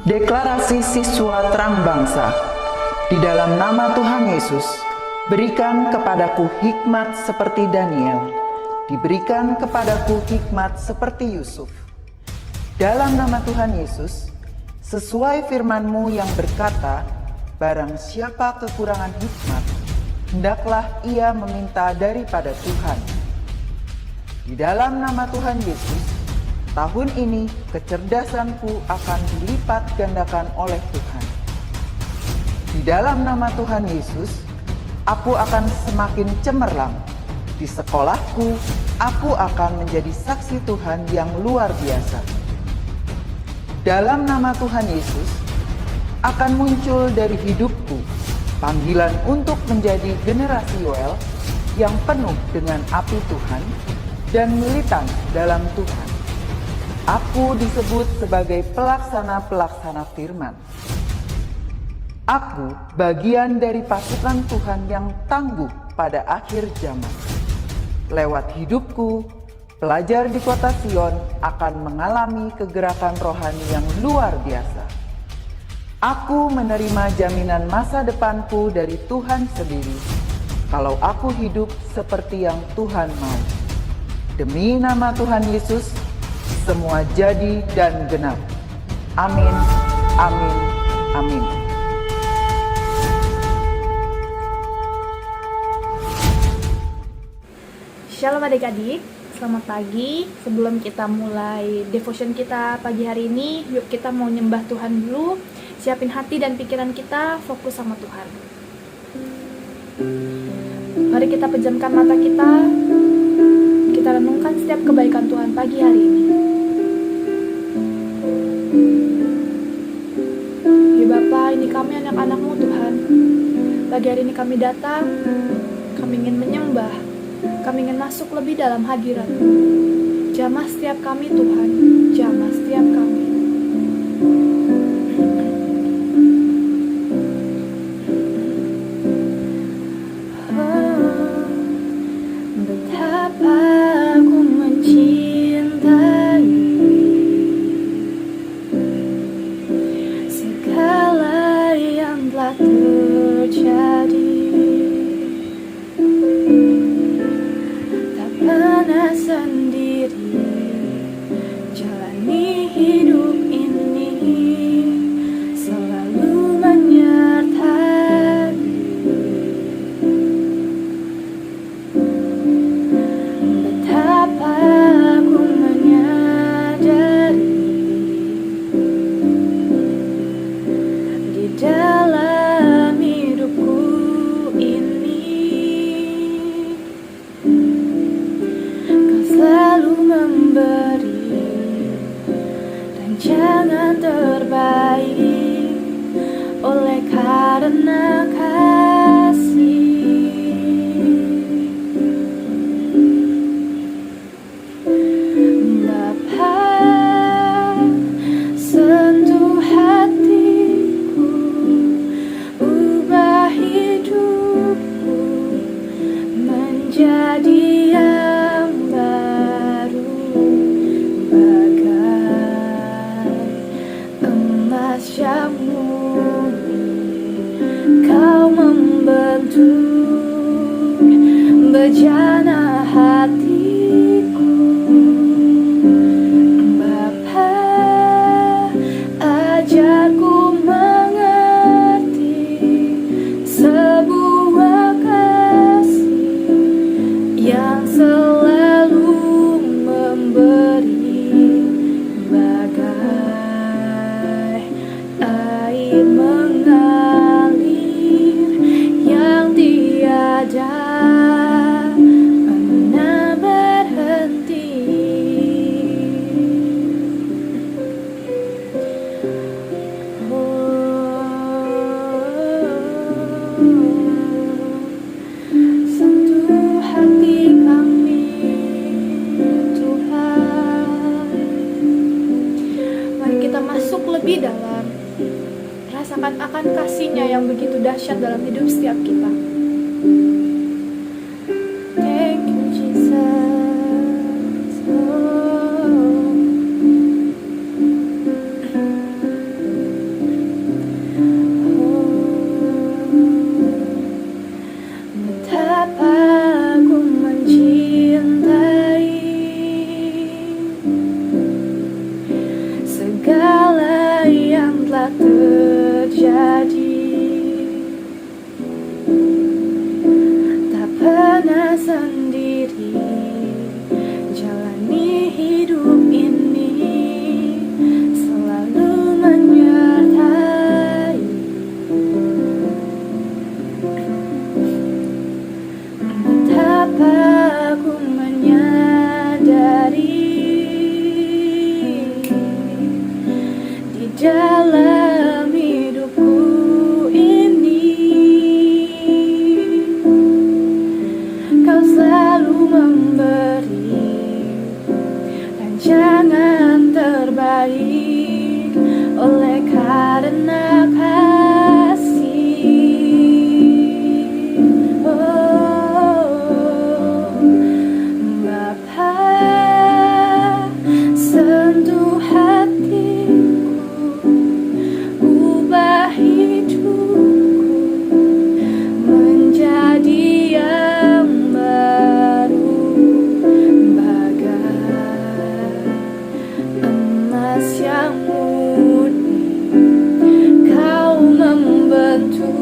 Deklarasi siswa terang bangsa. Di dalam nama Tuhan Yesus, berikan kepadaku hikmat seperti Daniel. Diberikan kepadaku hikmat seperti Yusuf. Dalam nama Tuhan Yesus, sesuai firman-Mu yang berkata, barang siapa kekurangan hikmat, hendaklah ia meminta daripada Tuhan. Di dalam nama Tuhan Yesus, tahun ini kecerdasanku akan dilipat gandakan oleh Tuhan. Di dalam nama Tuhan Yesus, aku akan semakin cemerlang. Di sekolahku, aku akan menjadi saksi Tuhan yang luar biasa. Dalam nama Tuhan Yesus, akan muncul dari hidupku panggilan untuk menjadi generasi Yoel yang penuh dengan api Tuhan dan militan dalam Tuhan. Aku disebut sebagai pelaksana-pelaksana firman. Aku bagian dari pasukan Tuhan yang tangguh pada akhir zaman. Lewat hidupku, pelajar di kota Sion akan mengalami kegerakan rohani yang luar biasa. Aku menerima jaminan masa depanku dari Tuhan sendiri, kalau aku hidup seperti yang Tuhan mau. Demi nama Tuhan Yesus, semua jadi dan genap. Amin, amin, amin. Shalom adik-adik, selamat pagi. Sebelum kita mulai devotion kita pagi hari ini, yuk kita mau nyembah Tuhan dulu. Siapin hati dan pikiran kita, fokus sama Tuhan. Mari kita pejamkan mata kita. Kita renungkan setiap kebaikan Tuhan pagi hari ini. Ya Bapa, ini kami anak-anak-Mu Tuhan. Pagi hari ini kami datang, kami ingin menyembah, kami ingin masuk lebih dalam hadirat-Mu. Jamah setiap kami Tuhan, jamah setiap kami. Bejana hatiku, Bapa, ajarku mengerti sebuah kasih yang selalu memberi bagai air mengalir yang tiada lebih dalam, rasakan akan kasih-Nya yang begitu dahsyat dalam hidup setiap kita. Thank you Jesus. Oh. segala yang telah terjadi. Tak pernah sendiri jalani hidup ini, selalu menyertai. Betapa aku menyadari di dalam hidupku ini Kau selalu memberi rancangan terbaik oleh karena kasih. Bapa, sentuh hatiku, ubah hidupku menjadi yang baru, bagai emas yang murni. Kau membentuk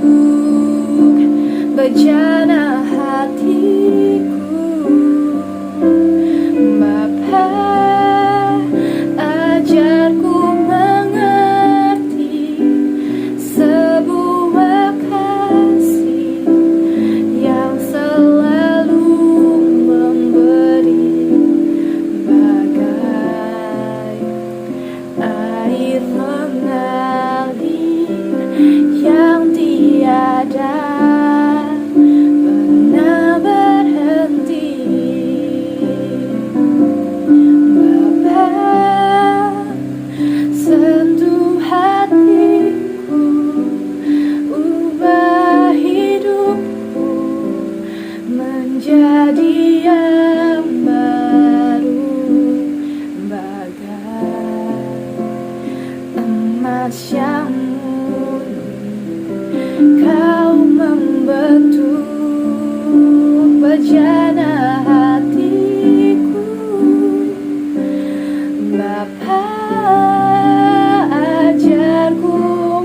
bejana hatiku. Bapa, ajarku mengerti sebuah kasih yang selalu memberi, bagai air mengalir yang tiada pernah berhenti. Bapa, sentuh hatiku, ubah hidupku menjadi yang baru, bagai emas yang murni. Kau membentuk bejana hatiku. Bapa, ajarku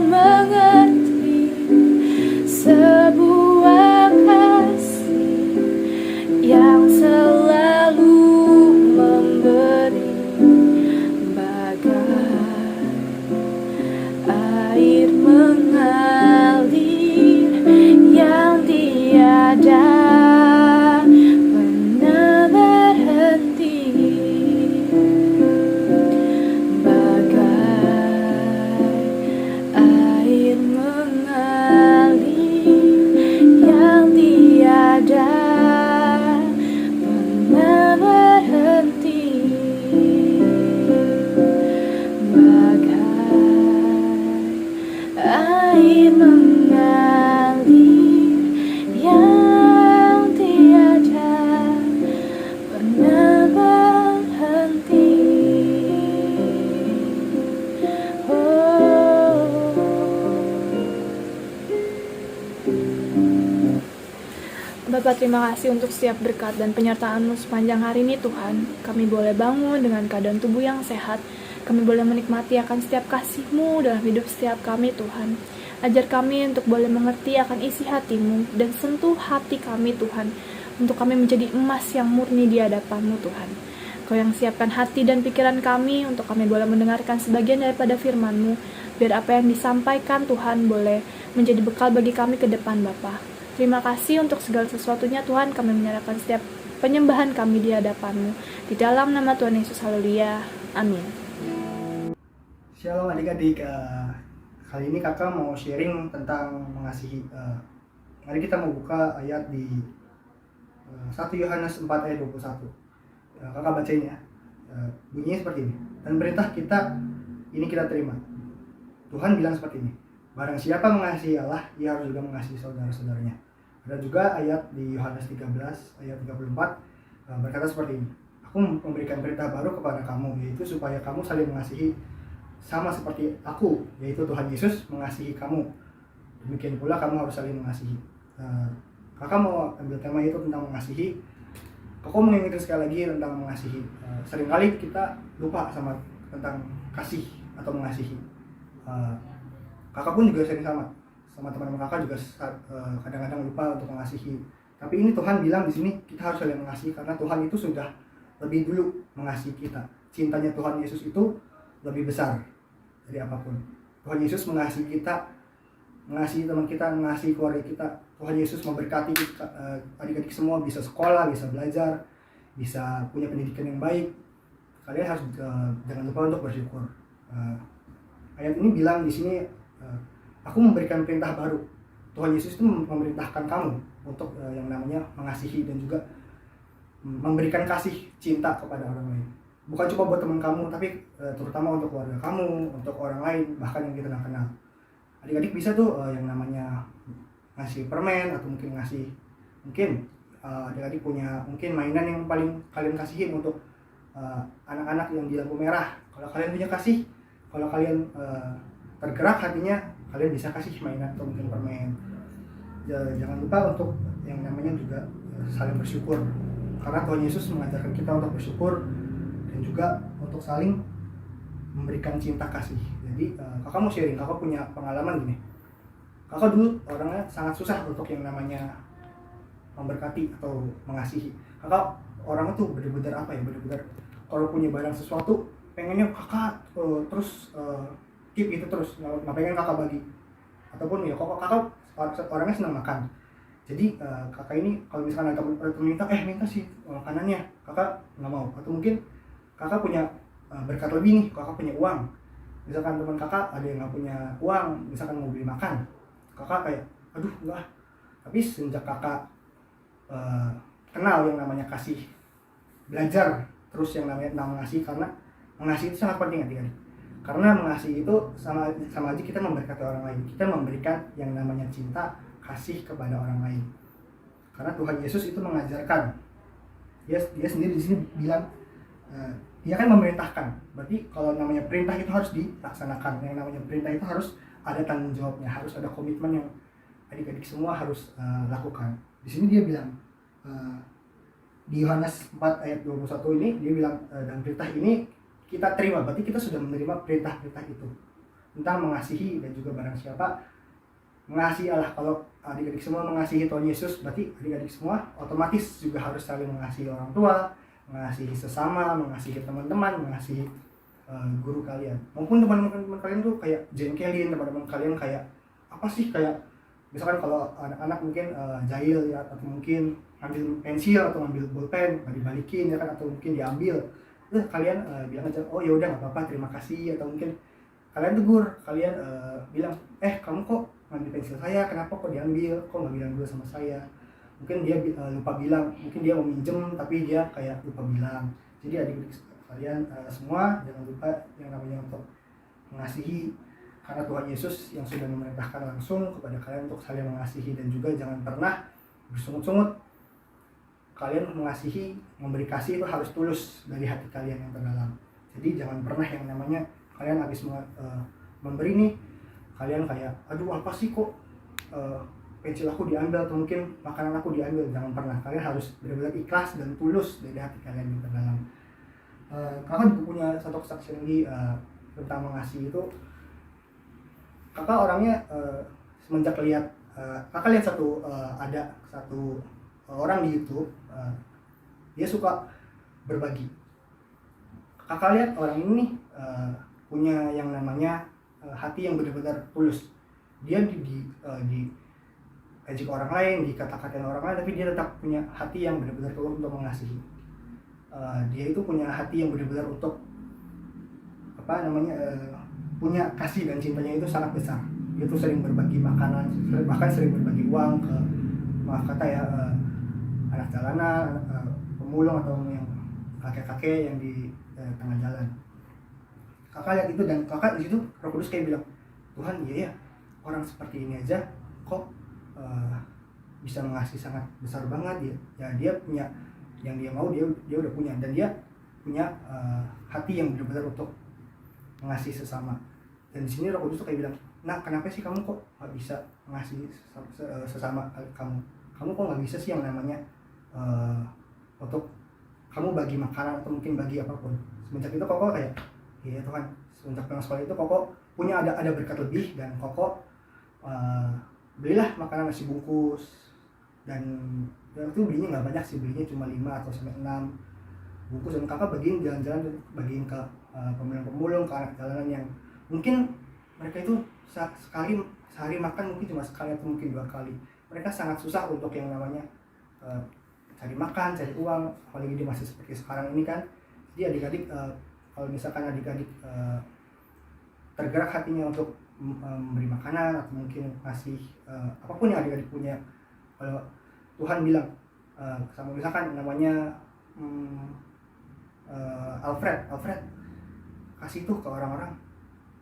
mengerti sebuah kasih yang selalu memberi, bagai air mengalir yang tiada pernah berhenti, bagai air mengalir yang tiada pernah berhenti, bagai air mengalir yang tiada pernah berhenti. Bapak, terima kasih untuk setiap berkat dan penyertaan-Mu sepanjang hari ini Tuhan. Kami boleh bangun dengan keadaan tubuh yang sehat. Kami boleh menikmati akan setiap kasih-Mu dalam hidup setiap kami Tuhan. Ajar kami untuk boleh mengerti akan isi hati-Mu dan sentuh hati kami Tuhan, untuk kami menjadi emas yang murni di hadapan-Mu Tuhan. Kau yang siapkan hati dan pikiran kami untuk kami boleh mendengarkan sebagian daripada firman-Mu, biar apa yang disampaikan Tuhan boleh menjadi bekal bagi kami ke depan Bapa. Terima kasih untuk segala sesuatunya Tuhan. Kami menyerahkan setiap penyembahan kami di hadapan-Mu. Di dalam nama Tuhan Yesus, haleluya. Amin. Shalom adik-adik, kali ini kakak mau sharing tentang mengasihi. Mari kita mau buka ayat di 1 Yohanes 4 ayat 21. Kakak bacain ya. Bunyinya seperti ini. Dan perintah kita ini kita terima. Tuhan bilang seperti ini. Barang siapa mengasihi Allah, ia harus juga mengasihi saudara-saudaranya. Ada juga ayat di Yohanes 13 ayat 34 berkata seperti ini. Aku memberikan perintah baru kepada kamu, yaitu supaya kamu saling mengasihi sama seperti aku, yaitu Tuhan Yesus mengasihi kamu. Demikian pula kamu harus saling mengasihi. Kakak mau ambil tema itu tentang mengasihi. Aku mengingatkan sekali lagi tentang mengasihi. Seringkali kita lupa sama tentang kasih atau mengasihi. Kakak pun juga sering sama teman-teman kakak juga kadang-kadang lupa untuk mengasihi. Tapi ini Tuhan bilang di sini kita harus saling mengasihi karena Tuhan itu sudah lebih dulu mengasihi kita. Cintanya Tuhan Yesus itu lebih besar dari apapun. Tuhan Yesus mengasihi kita, mengasihi teman kita, mengasihi keluarga kita. Tuhan Yesus memberkati adik-adik semua bisa sekolah, bisa belajar, bisa punya pendidikan yang baik. Kalian harus jangan lupa untuk bersyukur. Ayat ini bilang di sini, aku memberikan perintah baru. Tuhan Yesus itu memerintahkan kamu untuk yang namanya mengasihi dan juga memberikan kasih cinta kepada orang lain. Bukan cuma buat teman kamu, tapi terutama untuk keluarga kamu, untuk orang lain, bahkan yang kita nggak kenal. Adik-adik bisa tuh yang namanya ngasih permen atau mungkin adik-adik punya mungkin mainan yang paling kalian kasihin untuk anak-anak yang di lampu merah. Kalau kalian punya kasih, kalau kalian tergerak hatinya, kalian bisa kasih mainan atau mungkin permen. Jangan lupa untuk yang namanya juga saling bersyukur, karena Tuhan Yesus mengajarkan kita untuk bersyukur dan juga untuk saling memberikan cinta kasih. Jadi kakak mau sharing, kakak punya pengalaman gini. Kakak dulu orangnya sangat susah untuk yang namanya memberkati atau mengasihi. Kakak orangnya tuh bener-bener bener-bener kalau punya barang sesuatu pengennya kakak terus keep itu terus, nggak pengen kakak bagi. Ataupun ya kakak orangnya senang makan. Jadi kakak ini kalau misalkan ada teman minta sih makanannya, kakak nggak mau. Atau mungkin kakak punya berkat lebih nih, kakak punya uang. Misalkan teman kakak ada yang nggak punya uang, misalkan mau beli makan, kakak kayak aduh enggak. Tapi sejak kakak kenal yang namanya kasih, belajar terus yang namanya mengasihi, karena mengasihi itu sangat penting adik-adik. Karena mengasihi itu sama aja kita memberkati orang lain. Kita memberikan yang namanya cinta, kasih kepada orang lain. Karena Tuhan Yesus itu mengajarkan, dia sendiri di sini bilang dia kan memerintahkan. Berarti kalau namanya perintah itu harus dilaksanakan. Yang namanya perintah itu harus ada tanggung jawabnya, harus ada komitmen yang adik-adik semua harus lakukan. Di sini dia bilang di Yohanes 4 ayat 21 ini dia bilang dan perintah ini kita terima, berarti kita sudah menerima perintah-perintah itu tentang mengasihi dan juga barang siapa mengasihi Allah. Kalau adik-adik semua mengasihi Tuhan Yesus, berarti adik-adik semua otomatis juga harus saling mengasihi orang tua, mengasihi sesama, mengasihi teman-teman, mengasihi guru kalian. Maupun teman-teman kalian tuh kayak jengkelin, teman-teman kalian kayak apa sih, kayak misalkan kalau anak-anak mungkin jahil ya, atau mungkin ambil pensil atau ambil bolpen nggak dibalikin ya kan, atau mungkin diambil, kalian bilang aja oh ya udah nggak apa-apa terima kasih. Atau mungkin kalian tegur, kalian bilang kamu kok ngambil pensil saya, kenapa kok diambil, kok nggak bilang dulu sama saya. Mungkin dia lupa bilang, mungkin dia mau minjem tapi dia kayak lupa bilang. Jadi adik-adik kalian semua jangan lupa yang namanya untuk mengasihi, karena Tuhan Yesus yang sudah memerintahkan langsung kepada kalian untuk saling mengasihi. Dan juga jangan pernah bersungut-sungut. Kalian mengasihi, memberi kasih itu harus tulus dari hati kalian yang terdalam. Jadi jangan pernah yang namanya kalian habis memberi nih, kalian kayak aduh apa sih kok pensil aku diambil atau mungkin makanan aku diambil. Jangan pernah, kalian harus benar-benar ikhlas dan tulus dari hati kalian yang terdalam. Kakak juga punya satu kesaksian lagi tentang mengasihi itu. Kakak orangnya semenjak lihat kakak lihat ada satu orang di YouTube, dia suka berbagi. Kakak lihat orang ini punya yang namanya hati yang benar-benar tulus. Dia ejek orang lain, dikata-katain orang lain, tapi dia tetap punya hati yang benar-benar tulus untuk mengasihi. Dia itu punya hati yang benar-benar untuk punya kasih dan cintanya itu sangat besar. Dia tuh sering berbagi makanan, bahkan sering berbagi uang ke anak jalanan, pemulung atau yang kakek-kakek yang di tengah jalan. Kakak lihat itu dan kakak di situ Roh Kudus kayak bilang, Tuhan iya ya, orang seperti ini aja kok bisa mengasihi sangat besar banget ya. Dia punya yang dia mau, dia udah punya, dan dia punya hati yang benar-benar untuk mengasihi sesama. Dan di sini Roh Kudus tuh kayak bilang, nah kenapa sih kamu kok nggak bisa mengasihi sesama kamu? Kamu kok nggak bisa sih yang namanya untuk kamu bagi makanan atau mungkin bagi apapun. Semenjak itu kok kayak, iya Tuhan, semenjak pulang sekolah itu Koko punya ada berkat lebih, dan Koko belilah makanan nasi bungkus, dan itu belinya nggak banyak sih, belinya cuma 5 atau sampai 6 bungkus, dan kakak bagiin jalan-jalan, bagiin ke pemulung-pemulung, ke anak jalanan yang mungkin mereka itu sehari makan mungkin cuma sekali atau mungkin 2 kali. Mereka sangat susah untuk yang namanya cari makan, cari uang, apalagi di masa seperti sekarang ini kan. Jadi adik-adik, kalau misalkan adik-adik tergerak hatinya untuk memberi makanan atau mungkin ngasih apapun yang adik-adik punya, kalau Tuhan bilang sama misalkan namanya Alfred kasih tuh ke orang-orang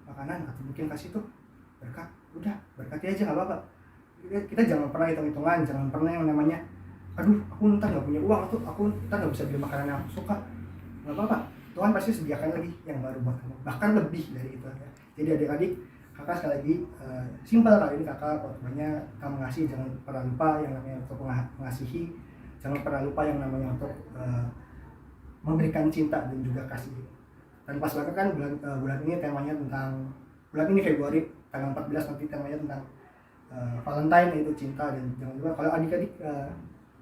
makanan, atau mungkin kasih tuh berkat, udah berkati aja, nggak apa-apa. Kita jangan pernah hitung-hitungan, jangan pernah yang namanya aduh aku ntar nggak punya uang, atau aku ntar nggak bisa beli makanan yang aku suka. Nggak apa-apa, Tuhan pasti sediakan lagi yang baru buat kamu, bahkan lebih dari itu ya. Jadi adik-adik, kakak sekali lagi simpel kali ini kakak, pokoknya kamu ngasih jangan pernah lupa yang namanya untuk mengasihi, jangan pernah lupa yang namanya untuk memberikan cinta dan juga kasih. Dan pas banget kan bulan ini temanya tentang, bulan ini Februari tanggal 14 nanti temanya tentang Valentine, yaitu cinta. Dan jangan lupa kalau adik-adik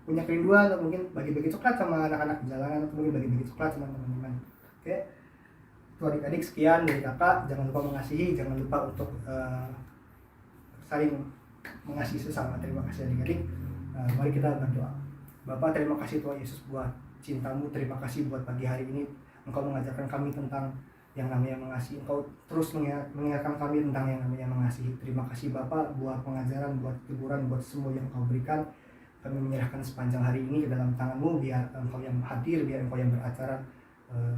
punya kerinduan atau mungkin bagi-bagi coklat sama anak-anak di jalanan, atau mungkin bagi-bagi coklat sama teman-teman. Oke, itu adik-adik sekian dari kakak. Jangan lupa mengasihi, jangan lupa untuk saling mengasihi sesama. Terima kasih adik-adik. Mari kita berdoa. Bapak, terima kasih Tuhan Yesus buat cintamu, terima kasih buat pagi hari ini Engkau mengajarkan kami tentang yang namanya mengasihi. Engkau terus mengingatkan kami tentang yang namanya mengasihi. Terima kasih Bapak buat pengajaran, buat teguran, buat semua yang Engkau berikan. Kami menyerahkan sepanjang hari ini ke dalam tangan-Mu, biar Engkau yang hadir, biar Engkau yang beracara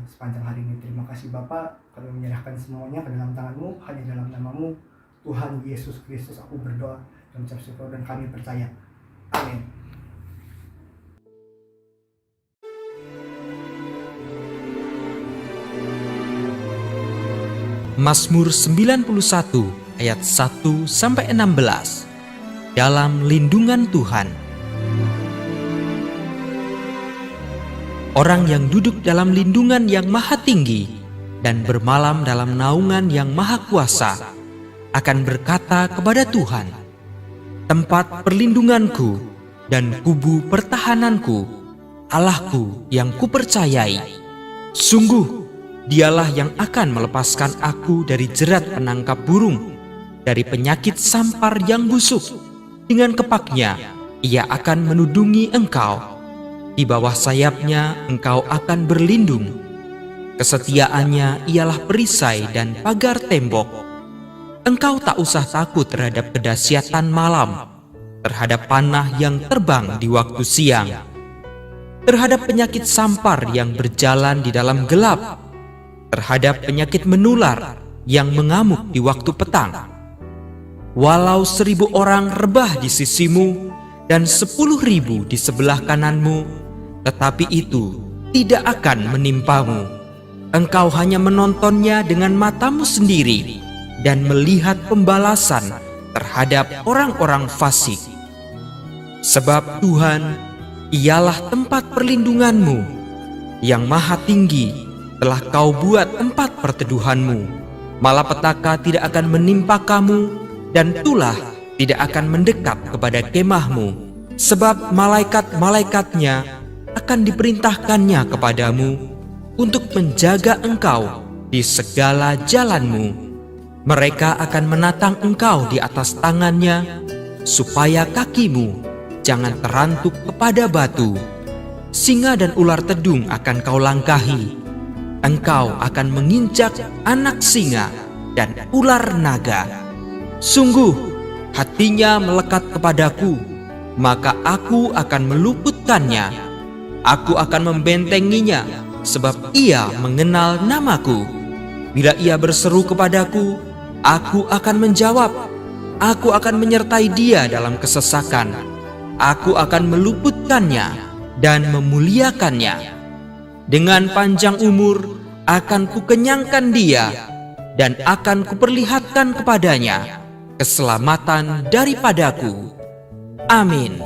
sepanjang hari ini. Terima kasih Bapak, kami menyerahkan semuanya ke dalam tangan-Mu, hanya dalam nama-Mu Tuhan Yesus Kristus aku berdoa dan ucap syukur, dan kami percaya. Amin. Mazmur 91 ayat 1-16. Dalam lindungan Tuhan. Orang yang duduk dalam lindungan yang maha tinggi dan bermalam dalam naungan yang maha kuasa akan berkata kepada Tuhan, tempat perlindunganku dan kubu pertahananku, Allahku yang kupercayai. Sungguh Dialah yang akan melepaskan aku dari jerat penangkap burung, dari penyakit sampar yang busuk. Dengan kepaknya, ia akan menudungi engkau. Di bawah sayapnya, engkau akan berlindung. Kesetiaannya ialah perisai dan pagar tembok. Engkau tak usah takut terhadap kedahsyatan malam, terhadap panah yang terbang di waktu siang, terhadap penyakit sampar yang berjalan di dalam gelap, terhadap penyakit menular yang mengamuk di waktu petang. Walau 1000 orang rebah di sisimu dan 10.000 di sebelah kananmu, tetapi itu tidak akan menimpamu. Engkau hanya menontonnya dengan matamu sendiri dan melihat pembalasan terhadap orang-orang fasik. Sebab Tuhan ialah tempat perlindunganmu, yang maha tinggi telah kau buat tempat perteduhanmu. Malapetaka tidak akan menimpa kamu, dan tulah tidak akan mendekat kepada kemahmu. Sebab malaikat-malaikatnya akan diperintahkannya kepadamu untuk menjaga engkau di segala jalanmu. Mereka akan menatang engkau di atas tangannya, supaya kakimu jangan terantuk kepada batu. Singa dan ular tedung akan kau langkahi. Engkau akan menginjak anak singa dan ular naga. Sungguh, hatinya melekat kepadaku, maka aku akan meluputkannya. Aku akan membentenginya, sebab ia mengenal namaku. Bila ia berseru kepadaku, aku akan menjawab. Aku akan menyertai dia dalam kesesakan. Aku akan meluputkannya dan memuliakannya. Dengan panjang umur akan kukenyangkan dia, dan akan kuperlihatkan kepadanya keselamatan daripadaku. Amin.